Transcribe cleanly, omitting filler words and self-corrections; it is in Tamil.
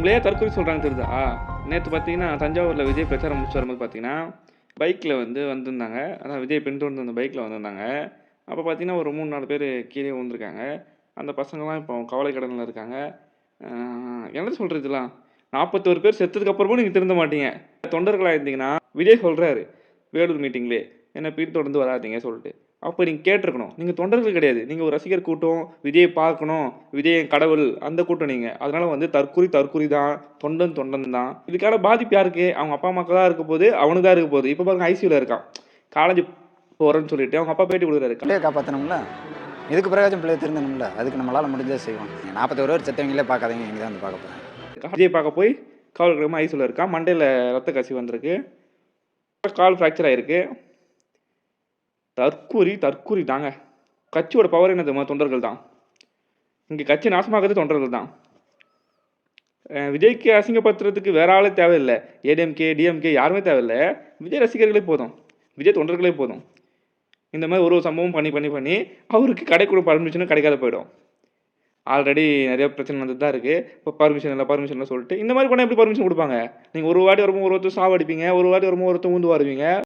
இவ்வளோ தற்கொலை சொல்கிறாங்க தெரியுதா? நேற்று பார்த்தீங்கன்னா தஞ்சாவூரில் விஜய் பிரச்சாரம் முடிச்சு வரும்போது பார்த்தீங்கன்னா பைக்கில் வந்திருந்தாங்க. அதான் விஜய் பின்தொடர்ந்து அந்த பைக்கில் வந்திருந்தாங்க. அப்போ பார்த்தீங்கன்னா ஒரு 3, 4 பேர் கீழே விழுந்துருக்காங்க. அந்த பசங்கள்லாம் இப்போ கவலை கடனில் இருக்காங்க. என்ன சொல்கிறது இதெல்லாம்? 41 பேர் செத்ததுக்கு அப்புறமும் நீங்கள் திருந்த மாட்டீங்க. தொண்டர்களாக இருந்தீங்கன்னா விஜய் சொல்கிறாரு வேலூர் மீட்டிங்லேயே என்ன பின்தொடர்ந்து வராதீங்க சொல்லிட்டு. அப்போ நீங்க கேட்டிருக்கணும். நீங்க தொண்டர்கள் கிடையாது. நீங்க ஒரு ரசிகர் கூட்டம், விஜய பார்க்கணும், விஜய் என் கடவுள் அந்த கூட்டம் நீங்க. அதனால தற்குறி தான், தொண்டன் தான். இதுக்கான பாதிப்பு யாருக்கு? அவங்க அப்பா, அம்மாவுக்கு தான் இருக்க போகுது, அவனுக்கு தான் இருக்க போகுது. இப்போ பாருங்க ஐசியூல இருக்கான். காலேஜ் போறேன்னு சொல்லிட்டு அவங்க அப்பா பேட்டி கொடுக்குறாரு. பிள்ளையை காப்பாற்றணும்ல, இதுக்கு பிறகாச்சும் பிள்ளையை திருந்தணும்ல, அதுக்கு நம்மளால முடிஞ்சதை செய்வோம். 41 பேர் செத்தவங்களே பார்க்காதீங்க, இங்கே தான் வந்து பார்க்க போகிறேன். விஜய் பார்க்க போய் காவல்கிழமை ஐசியூல இருக்கான். மண்டையில் ரத்த கசிவு வந்திருக்கு. கால் ஃப்ராக்சர் ஆயிருக்கு. தற்குறி தாங்க. கட்சியோட பவர் என்ன தெரியுமா? தொண்டர்கள் தான். இங்கே கட்சி நாசமாகிறது தொண்டர்கள் தான். விஜய்க்கு அசிங்கப்படுத்துறதுக்கு வேற ஆளே தேவையில்லை. ஏடிஎம்கே, டிஎம்கே யாருமே தேவையில்லை. விஜய் ரசிகர்களே போதும், விஜய் தொண்டர்களே போதும். இந்த மாதிரி ஒரு சம்பவம் பண்ணி அவருக்கு கிடைக்கூட பர்மிஷனும் கிடைக்காத போயிடும். ஆல்ரெடி நிறைய பிரச்சனை வந்துட்டு தான் இருக்குது. இப்போ பர்மிஷன் சொல்லிட்டு இந்த மாதிரி பண்ணால் எப்படி பர்மிஷன் கொடுப்பாங்க? நீங்கள் ஒரு வாட்டி வரும்போது ஒருத்தர் சாவடிப்பீங்க, ஒரு வாட்டி வரும்போது ஒருத்தர் ஊந்து வாருவீங்க.